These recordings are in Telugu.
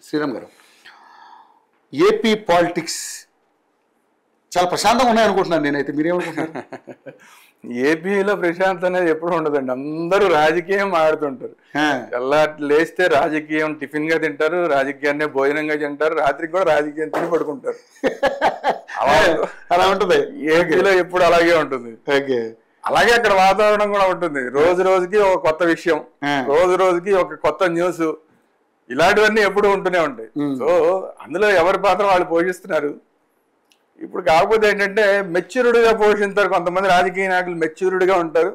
శ్రీరామ్ గారు, ఏపీ పాలిటిక్స్ చాలా ప్రశాంతంగా ఉన్నాయనుకుంటున్నాను నేనైతే. మీరేమనుకుంటున్నారు? ఏపీలో ప్రశాంత్ అనేది ఎప్పుడు ఉండదండి. అందరూ రాజకీయం ఆడుతుంటారు. ఎలా లేస్తే రాజకీయం టిఫిన్ గా తింటారు, రాజకీయాన్ని భోజనంగా తింటారు, రాత్రికి కూడా రాజకీయం తిని పడుకుంటారు. అలా ఉంటుంది ఏపీలో ఎప్పుడు అలాగే ఉంటుంది. అలాగే అక్కడ వాతావరణం కూడా ఉంటుంది. రోజు రోజుకి ఒక కొత్త విషయం, రోజు రోజుకి ఒక కొత్త న్యూస్, ఇలాంటివన్నీ ఎప్పుడు ఉంటూనే ఉంటాయి. సో అందులో ఎవరి పాత్ర వాళ్ళు పోషిస్తున్నారు. ఇప్పుడు కాకపోతే ఏంటంటే మెచ్యూర్డ్గా పోషిస్తారు కొంతమంది రాజకీయ నాయకులు, మెచ్యూర్డ్గా ఉంటారు.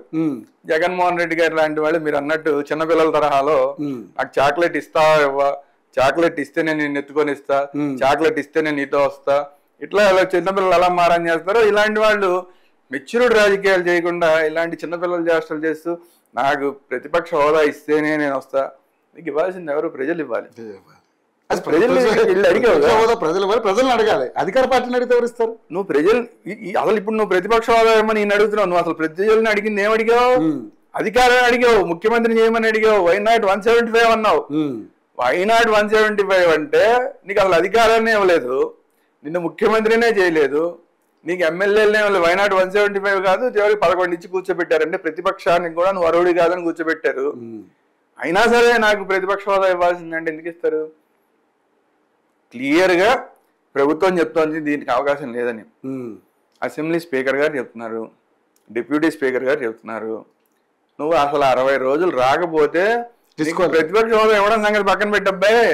జగన్మోహన్ రెడ్డి గారు లాంటి వాళ్ళు మీరు అన్నట్టు చిన్నపిల్లల తరహాలో నాకు చాక్లెట్ ఇస్తావా ఇవ్వ, చాక్లెట్ ఇస్తే నేను నిన్ను ఎత్తుకొని ఇస్తా, చాక్లెట్ ఇస్తే నేను నీతో వస్తా, ఇట్లా చిన్నపిల్లలు ఎలా మారం చేస్తారో ఇలాంటి వాళ్ళు మెచ్యూర్డ్ రాజకీయాలు చేయకుండా ఇలాంటి చిన్నపిల్లలు చేష్టలు చేస్తూ నాకు ప్రతిపక్ష హోదా ఇస్తేనే నేను వస్తా. నీకు ఇవ్వాల్సింది ఎవరు? ప్రజలు ఇవ్వాలి. ప్రజలను అడగాలి. అధికార పార్టీని అడిగితే ఎవరు ఇస్తారు? నువ్వు ప్రజలు అసలు ఇప్పుడు నువ్వు ప్రతిపక్ష హోదా ఏమని నేను అడుగుతున్నావు. నువ్వు అసలు ప్రజలను అడిగింది ఏం అడిగావు? అధికారాన్ని అడిగావు, ముఖ్యమంత్రిని చేయమని అడిగావు. వై నాట్ 175 అన్నావు. వై నాట్ 175 అంటే నీకు అసలు అధికారాన్ని ఇవ్వలేదు, నిన్ను ముఖ్యమంత్రినే చేయలేదు, నీకు ఎమ్మెల్యేలనే వై నాట్ 175 కాదు, చివరికి 11 ఇచ్చి కూర్చోబెట్టారంటే ప్రతిపక్షానికి కూడా నువ్వు అర్హుడి కాదని కూర్చోబెట్టారు. అయినా సరే నాకు ప్రతిపక్ష హోదా ఇవ్వాల్సిందంటే ఎందుకు ఇస్తారు? క్లియర్ గా ప్రభుత్వం చెప్తోంది దీనికి అవకాశం లేదని. అసెంబ్లీ స్పీకర్ గారు చెప్తున్నారు, డిప్యూటీ స్పీకర్ గారు చెప్తున్నారు. నువ్వు అసలు 60 రోజులు రాకపోతే ప్రతిపక్ష హోదా ఇవ్వడం సంగతి పక్కన పెట్టబ్బాయి,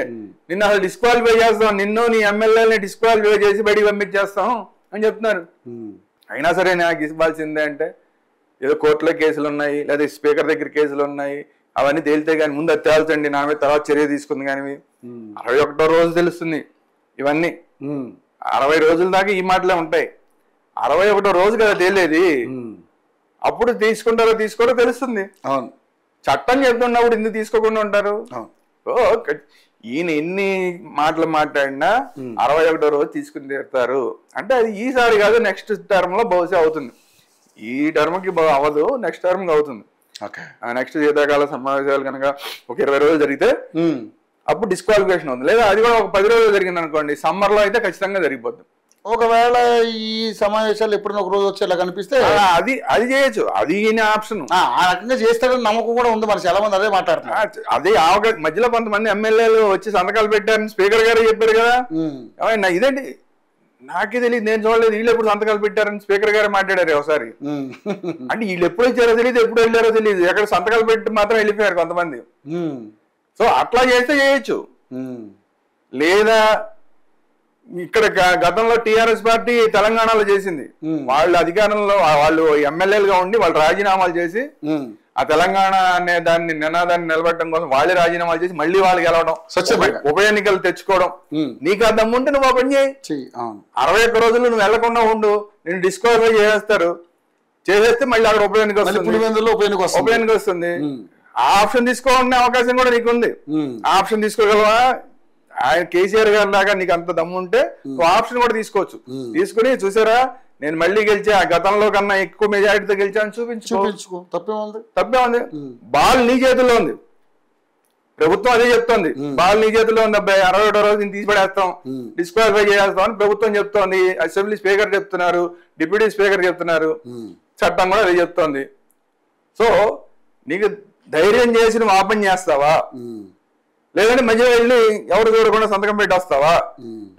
నిన్ను అసలు డిస్క్వాలిఫై చేస్తాం, నిన్ను నీ ఎమ్మెల్యేని డిస్క్వాలిఫై చేసి బయటికి పంపించేస్తాం అని చెప్తున్నారు. అయినా సరే నాకు ఇవ్వాల్సిందే అంటే ఏదో కోర్టులో కేసులు ఉన్నాయి, లేదా స్పీకర్ దగ్గర కేసులు ఉన్నాయి, అవన్నీ తేలితే కానీ ముందు అది తేల్చండి, నా మీద తర్వాత చర్య తీసుకుంది. కానీ 61వ రోజు తెలుస్తుంది ఇవన్నీ. 60 రోజుల దాకా ఈ మాటలే ఉంటాయి. 61వ రోజు కదా తేలేది, అప్పుడు తీసుకుంటారో తీసుకోరో తెలుస్తుంది. అవును, చట్టం చెప్తున్నప్పుడు ఎందుకు తీసుకోకుండా ఉంటారు? ఈయన ఎన్ని మాటలు మాట్లాడినా 61వ రోజు తీసుకుని తీరుతారు అంటే అది ఈసారి కాదు, నెక్స్ట్ టర్మ్ లో బహుశా అవుతుంది. ఈ టర్మ్కి అవ్వదు, నెక్స్ట్ టర్మ్కి అవుతుంది. నెక్స్ట్ శీతాకాల సమావేశాలు కనుక ఒక 20 రోజులు జరిగితే అప్పుడు డిస్క్వాలిఫికేషన్ ఉంది. లేదా అది కూడా ఒక 10 రోజులు జరిగింది అనుకోండి, సమ్మర్ లో అయితే ఖచ్చితంగా జరిగిపోతుంది. ఒకవేళ ఈ సమావేశాలు ఎప్పుడైనా ఒక రోజు వచ్చేలా కనిపిస్తే అది చేయొచ్చు, అది ఆప్షన్. ఆ రకంగా చేస్తాడని నమ్మకం కూడా ఉంది. మరి చాలా మంది అదే మాట్లాడుతున్నారు. అదే మధ్యలో కొంతమంది ఎమ్మెల్యేలు వచ్చి సంతకాలు పెట్టారని స్పీకర్ గారు చెప్పారు కదా. ఇదేంటి నాకే తెలియదు, నేను చూడలేదు, వీళ్ళు ఎప్పుడు సంతకాలు పెట్టారని స్పీకర్ గారు మాట్లాడారు ఒకసారి. అంటే వీళ్ళు ఎప్పుడు వచ్చారో తెలియదు, ఎప్పుడు వెళ్ళారో తెలియదు, ఎక్కడ సంతకాలు పెట్టి మాత్రం వెళ్ళిపోయారు కొంతమంది. సో అట్లా చేస్తే చేయొచ్చు. లేదా ఇక్కడ గతంలో టీఆర్ఎస్ పార్టీ తెలంగాణలో చేసింది, వాళ్ళు అధికారంలో వాళ్ళు ఎమ్మెల్యేలుగా ఉండి వాళ్ళు రాజీనామాలు చేసి ఆ తెలంగాణ అనే దాన్ని నినాదాన్ని నిలబెట్టడం కోసం వాళ్ళే రాజీనామాలు చేసి మళ్ళీ వాళ్ళు గెలవడం, ఉప ఎన్నికలు తెచ్చుకోవడం. నీకు ఆ దమ్ముంటే నువ్వు ఓపెన్ చేయి. 61 రోజులు నువ్వు వెళ్లకుండా ఉండు, నేను డిస్క్వాలిఫై చేసేస్తే మళ్ళీ అక్కడ ఉప ఎన్నిక వస్తుంది. ఆ ఆప్షన్ తీసుకోవాలనే అవకాశం కూడా నీకు ఉంది. ఆ ఆప్షన్ తీసుకోగలవా? ఆయన కేసీఆర్ గారి లాగా నీకు అంత దమ్ము ఉంటే ఆప్షన్ కూడా తీసుకోవచ్చు. తీసుకుని చూసారా నేను మళ్ళీ గెలిచా, గతంలో కన్నా ఎక్కువ మెజారిటీతో గెలిచాను చూపించుకో. తప్పే ఉంది. బాల్ నీ చేతుల్లో ఉంది. ప్రభుత్వం అదే చెప్తోంది, బాల్ నీ చేతుల్లో ఉంది అబ్బాయి, 61వ రోజు నేను తీసిపడేస్తాం, డిస్క్వాలిఫై చేస్తాం అని ప్రభుత్వం చెప్తోంది. అసెంబ్లీ స్పీకర్ చెప్తున్నారు, డిప్యూటీ స్పీకర్ చెప్తున్నారు, చట్టం కూడా అదే చెప్తోంది. సో నీకు ధైర్యం చేసి నువ్వు ఓపెన్ చేస్తావా? లేదంటే మధ్యలో వెళ్ళి ఎవరు చూడకుండా సంతకం పెట్టి వస్తావా?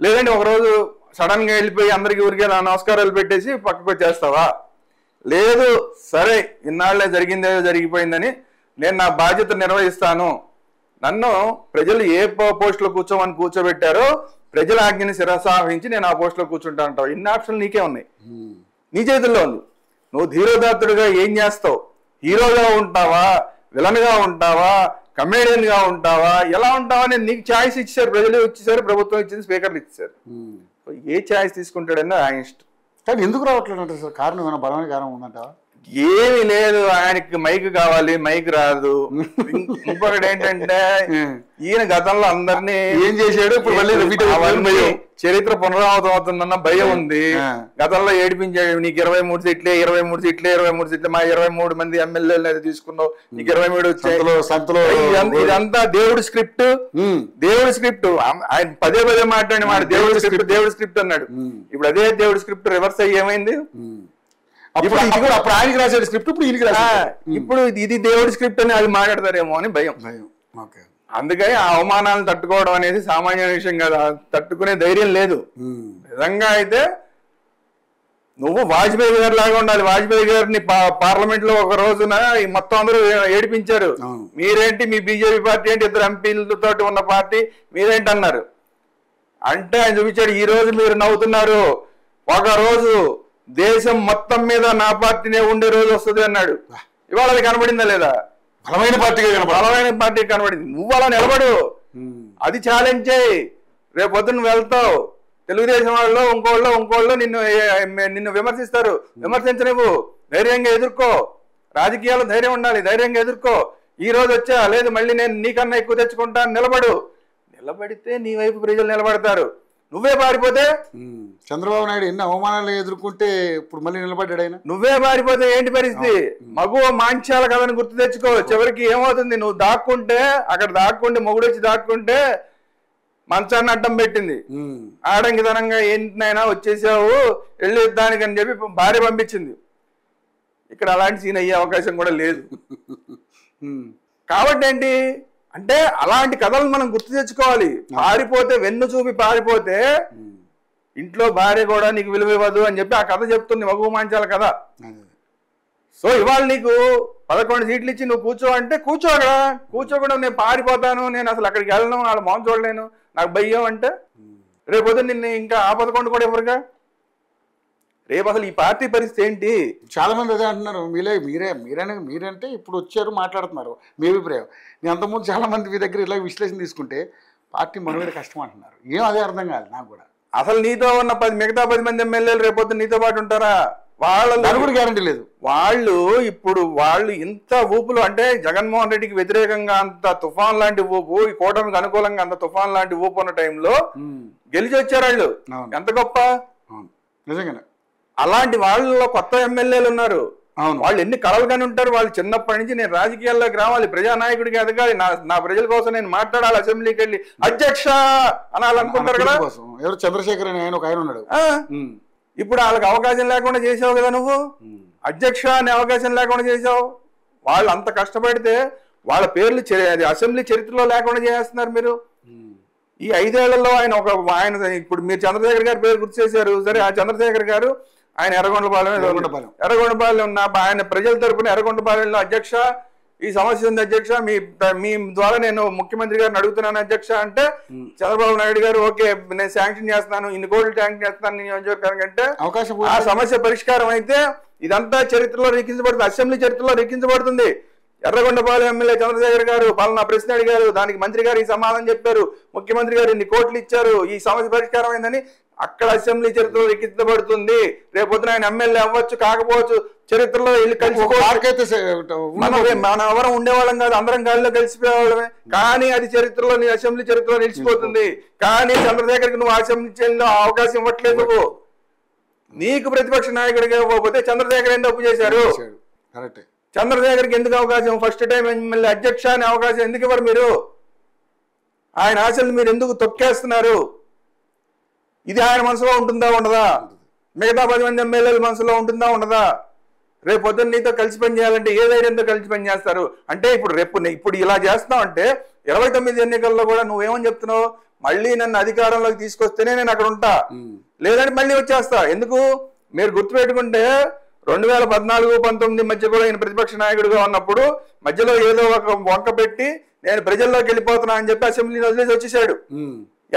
లేదంటే ఒకరోజు సడన్ గా వెళ్ళిపోయి అందరికి ఊరికే నమస్కారాలు పెట్టేసి పక్కకు వచ్చేస్తావా? లేదు, సరే ఇన్నాళ్లే జరిగిందేదో జరిగిపోయిందని నేను నా బాధ్యత నిర్వహిస్తాను, నన్ను ప్రజలు ఏ పోస్టులో కూర్చోమని కూర్చోబెట్టారో ప్రజల ఆజ్ఞని శిరసావహించి నేను ఆ పోస్టులో కూర్చుంటా అంటావు. ఇన్ని ఆప్షన్లు నీకే ఉన్నాయి, నీ చేతుల్లో ఉంది. నువ్వు ధీరోదాత్తుడుగా ఏం చేస్తావు? హీరోగా ఉంటావా, విలన్ గా ఉంటావా, కమేడియన్ గా ఉంటావా, ఎలా ఉంటావా అని నీకు ఛాయిస్ ఇచ్చారు, ప్రజలు ఇచ్చేసారు, ప్రభుత్వం ఇచ్చింది, స్పీకర్లు ఇచ్చారు. ఏ ఛాయిస్ తీసుకుంటాడని ఆయన ఇష్టం. కానీ ఎందుకు రావట్లేదు అంటే సార్ కారణం ఏమైనా బలమైన కారణం ఉందంట? ఏమి లేదు, ఆయనకి మైక్ కావాలి, మైక్ రాదు. ఇంకొకటి ఏంటంటే ఈయన గతంలో అందరినీ ఏం చేశాడు, ఇప్పుడు మళ్ళీ చరిత్ర పునరావృతం అవుతుందన్న భయం ఉంది. గతంలో ఏడిపించాడు, నీకు 23 సీట్లే 23 సీట్లే 23 సీట్లే, మా 23 మంది ఎమ్మెల్యేలు తీసుకున్నావు, నీకు 23 వచ్చాయి. ఇదంతా దేవుడి స్క్రిప్ట్, దేవుడి స్క్రిప్ట్. ఆయన పదే పదే మాట్లాడి మాట దేవుడి స్క్రిప్ట్ అన్నాడు. ఇప్పుడు అదే దేవుడి స్క్రిప్ట్ రివర్స్ అయ్యి ఏమైంది? ఇప్పుడు ఆయనకి రాశాడు స్క్రిప్ట్, ఇప్పుడు ఈయనకి రాశాడు. ఇప్పుడు ఇది దేవుడి స్క్రిప్ట్ అని అది మాట్లాడతారేమో అని భయం. అందుకని ఆ అవమానాలను తట్టుకోవడం అనేది సామాన్య విషయం కదా, తట్టుకునే ధైర్యం లేదు. నిజంగా అయితే నువ్వు వాజ్పేయి గారి లాగా ఉండాలి. వాజ్పేయి గారిని పార్లమెంట్ లో ఒక రోజున మొత్తం అందరూ ఏడిపించారు. మీరేంటి, మీ బీజేపీ పార్టీ ఏంటి, 2 ఎంపీలతో ఉన్న పార్టీ మీరేంటి అన్నారు. అంటే ఆయన చూపించాడు, ఈ రోజు మీరు నవ్వుతున్నారు, ఒక రోజు దేశం మొత్తం మీద నా పార్టీనే ఉండే రోజు వస్తుంది అన్నాడు. ఇవాళ అది కనబడిందా లేదా? బలమైన పార్టీ కనబడింది. నువ్వు అలా నిలబడు, అది ఛాలెంజ్ చేయి. రేపు పొద్దున్న వెళ్తావు, తెలుగుదేశం వాళ్ళు ఇంకోళ్ళు నిన్ను విమర్శిస్తారు, విమర్శించనివ్వు, ధైర్యంగా ఎదుర్కో. రాజకీయాల్లో ధైర్యం ఉండాలి, ధైర్యంగా ఎదుర్కో. ఈ రోజు వచ్చా లేదు, మళ్ళీ నేను నీకన్నా ఎక్కువ తెచ్చుకుంటాను, నిలబడితే నీ వైపు ప్రజలు నిలబడతారు. నువ్వే పారిపోతే, చంద్రబాబు నాయుడు ఎన్ని అవమానాలు ఎదుర్కొంటే ఇప్పుడు మళ్ళీ నిలబడ్డాడు ఆయన. నువ్వే పారిపోతే ఏంటి పరిస్థితి? మగువ మాంచాల కథని గుర్తు తెచ్చుకో. చివరికి ఏమవుతుంది, నువ్వు దాక్కుంటే మొగుడు వచ్చి దాక్కుంటే మంచాన్ని అడ్డం పెట్టింది. ఆడంగితనంగా ఏంటినైనా వచ్చేసావు, వెళ్ళి యుద్ధానికి అని చెప్పి భార్య పంపించింది. ఇక్కడ అలాంటి సీన్ అయ్యే అవకాశం కూడా లేదు. కాబట్టి ఏంటి అంటే అలాంటి కథలు మనం గుర్తు తెచ్చుకోవాలి. పారిపోతే, వెన్ను చూపి పారిపోతే ఇంట్లో భార్య కూడా నీకు విలువ ఇవ్వదు అని చెప్పి ఆ కథ చెప్తుంది, మగువ మాంచాల కథ. సో ఇవాళ నీకు 11 సీట్లు ఇచ్చి నువ్వు కూర్చో అంటే కూర్చో, అక్కడ కూర్చోకుండా నేను పారిపోతాను, నేను అసలు అక్కడికి వెళ్ళను, వాళ్ళ మొహం చూడలేను, నాకు భయం అంటే రేపొద్దు నిన్ను ఇంకా ఆ 11 కూడా ఎవరుగా. రేపు అసలు ఈ పార్టీ పరిస్థితి ఏంటి? చాలా మంది అదే అంటున్నారు. మీరంటే ఇప్పుడు వచ్చారు మాట్లాడుతున్నారు, మీ అభిప్రాయం. నేను అంతకుముందు చాలా మంది మీ దగ్గర ఇలా విశ్లేషణ తీసుకుంటే పార్టీ మనవేడ కష్టం అంటున్నారు. ఏం అదే అర్థం కాదు నాకు కూడా. అసలు నీతో ఉన్న మిగతా 10 మంది ఎమ్మెల్యేలు రేపొద్దు నీతో పాటు ఉంటారా? వాళ్ళ కూడా గ్యారంటీ లేదు. వాళ్ళు ఇంత ఊపులు, అంటే జగన్మోహన్ రెడ్డికి వ్యతిరేకంగా అంత తుఫాన్ లాంటి ఊపు, ఈ కూటమికి అనుకూలంగా అంత తుఫాన్ లాంటి ఊపు ఉన్న టైంలో గెలిచి వచ్చారు వాళ్ళు. ఎంత గొప్ప నిజంగానే. అలాంటి వాళ్ళలో కొత్త ఎమ్మెల్యేలు ఉన్నారు. వాళ్ళు ఎన్ని కలలుగానే ఉంటారు. వాళ్ళు చిన్నప్పటి నుంచి నేను రాజకీయాల్లోకి రావాలి, ప్రజానాయకుడికి ఎదగాలి, నా ప్రజల కోసం నేను మాట్లాడాలి, అసెంబ్లీకి వెళ్ళి అధ్యక్ష అనాలనుకుంటారు కదా. ఎవరు చంద్రశేఖర్ అని ఒక ఆయన ఉన్నాడు. ఇప్పుడు వాళ్ళకి అవకాశం లేకుండా చేసావు కదా నువ్వు, అధ్యక్ష అనే అవకాశం లేకుండా చేసావు. వాళ్ళు అంత కష్టపడితే వాళ్ళ పేర్లు అసెంబ్లీ చరిత్రలో లేకుండా చేస్తున్నారు మీరు. ఈ 5 ఏళ్లలో ఆయన ఇప్పుడు మీరు చంద్రశేఖర్ గారి పేరు గుర్తు చేశారు. సరే, ఆ చంద్రశేఖర్ గారు ఆయన ఎర్రగొండపాలెం ఉన్న ఆయన ప్రజల తరపున ఎర్రగొండపాలెంలో అధ్యక్ష ఈ సమస్య ఉంది అధ్యక్ష, మీ ద్వారా నేను ముఖ్యమంత్రి గారిని అడుగుతున్నాను అధ్యక్ష అంటే చంద్రబాబు నాయుడు గారు ఓకే నేను శాంక్షన్ చేస్తున్నాను, ఇన్ని కోట్లు శాంక్షన్ చేస్తున్నాను నియోజకవర్గానికి అంటే ఆ సమస్య పరిష్కారం అయితే ఇదంతా చరిత్రలో లిఖించబడుతుంది, అసెంబ్లీ చరిత్రలో లిఖించబడుతుంది. ఎర్రగొండపాలెం ఎమ్మెల్యే చంద్రశేఖర్ గారు పలానా ప్రశ్న అడిగారు, దానికి మంత్రి గారు ఈ సమాధానం చెప్పారు, ముఖ్యమంత్రి గారు ఇన్ని కోట్లు ఇచ్చారు, ఈ సమస్య పరిష్కారం అయిందని అక్కడ అసెంబ్లీ చరిత్రలో లిఖించబడుతుంది. రేపొద్దున ఆయన ఎమ్మెల్యే అవ్వచ్చు కాకపోవచ్చు, చరిత్రలో వెళ్ళి మన ఎవరం ఉండేవాళ్ళం కాదు, అందరం గాలిలో కలిసిపోయేవాళ్ళమే. కానీ అది చరిత్రలో అసెంబ్లీ చరిత్రలో నిలిచిపోతుంది. కానీ చంద్రశేఖర్కి నువ్వు అసెంబ్లీ అవకాశం ఇవ్వట్లేదు. నీకు ప్రతిపక్ష నాయకుడిగా ఇవ్వకపోతే చంద్రశేఖర్ ఎందుకు తప్పు చేశారు? చంద్రశేఖర్కి ఎందుకు అవకాశం, ఫస్ట్ టైం ఎమ్మెల్యే అధ్యక్ష అనే అవకాశం ఎందుకు ఇవ్వరు మీరు? ఆయన ఆశలు మీరు ఎందుకు తొక్కేస్తున్నారు? ఇది ఆయన మనసులో ఉంటుందా ఉండదా? మిగతా 10 మంది ఎమ్మెల్యేల మనసులో ఉంటుందా ఉండదా? రేపు పొద్దున్న నీతో కలిసి పని చేయాలంటే ఏ ధైర్యంతో కలిసి పని చేస్తారు? అంటే ఇప్పుడు ఇలా చేస్తున్నావు అంటే 29 ఎన్నికల్లో కూడా నువ్వేమని చెప్తున్నావు, మళ్ళీ నన్ను అధికారంలోకి తీసుకొస్తేనే నేను అక్కడ ఉంటా, లేదంటే మళ్ళీ వచ్చేస్తా. ఎందుకు? మీరు గుర్తుపెట్టుకుంటే 2014-19 మధ్య కూడా ఆయన ప్రతిపక్ష నాయకుడిగా ఉన్నప్పుడు మధ్యలో ఏదో ఒక వంక పెట్టి నేను ప్రజల్లోకి వెళ్ళిపోతున్నా అని చెప్పి అసెంబ్లీని వదిలేసి వచ్చేసాడు.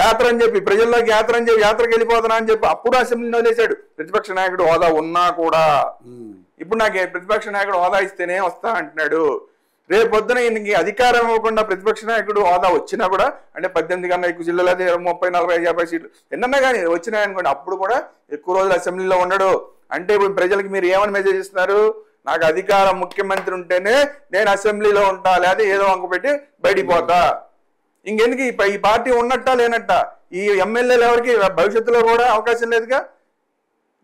యాత్ర అని చెప్పి ప్రజల్లోకి యాత్రకి వెళ్ళిపోతున్నా అని చెప్పి అప్పుడు అసెంబ్లీని వదిలేశాడు ప్రతిపక్ష నాయకుడు హోదా ఉన్నా కూడా. ఇప్పుడు నాకు ప్రతిపక్ష నాయకుడు హోదా ఇస్తేనే వస్తా అంటున్నాడు. రేపు పొద్దున ఈయనకి అధికారం ఇవ్వకుండా ప్రతిపక్ష నాయకుడు హోదా వచ్చినా కూడా, అంటే 18 కన్నా ఎక్కువ జిల్లాలో 30, 40, 50 సీట్లు ఎన్నన్నా కానీ వచ్చినాయనుకోండి, అప్పుడు కూడా ఎక్కువ రోజులు అసెంబ్లీలో ఉండడు. అంటే ఇప్పుడు ప్రజలకి మీరు ఏమని మెసేజ్ ఇస్తున్నారు? నాకు అధికారం ముఖ్యమంత్రి ఉంటేనే నేను అసెంబ్లీలో ఉంటా, లేదా ఏదో వంక పెట్టి బయటికి పోతా. ఇంకెందుకు ఈ పార్టీ ఉన్నట్టా లేనట్టా? ఈ ఎమ్మెల్యేలు ఎవరికి భవిష్యత్తులో కూడా అవకాశం లేదుగా.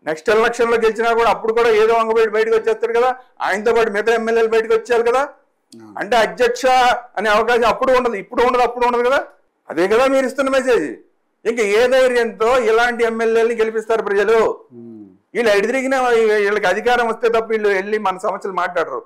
నెక్స్ట్ ఎలక్షన్ లో గెలిచినా కూడా అప్పుడు కూడా ఏదో వంక పెట్టి బయటకు వచ్చేస్తారు కదా, ఆయనతో పాటు మిగతా ఎమ్మెల్యేలు బయటకు వచ్చారు కదా. అంటే అధ్యక్ష అనే అవకాశం అప్పుడు ఉండదు, ఇప్పుడు ఉండదు, అప్పుడు ఉండదు కదా. అదే కదా మీరు ఇస్తున్న మెసేజ్. ఇంకా ఏ ధైర్యంతో ఇలాంటి ఎమ్మెల్యేలని గెలిపిస్తారు ప్రజలు? వీళ్ళు ఎడిదిరిగిన వీళ్ళకి అధికారం వస్తే తప్ప వీళ్ళు వెళ్ళి మన సమస్యలు మాట్లాడరు.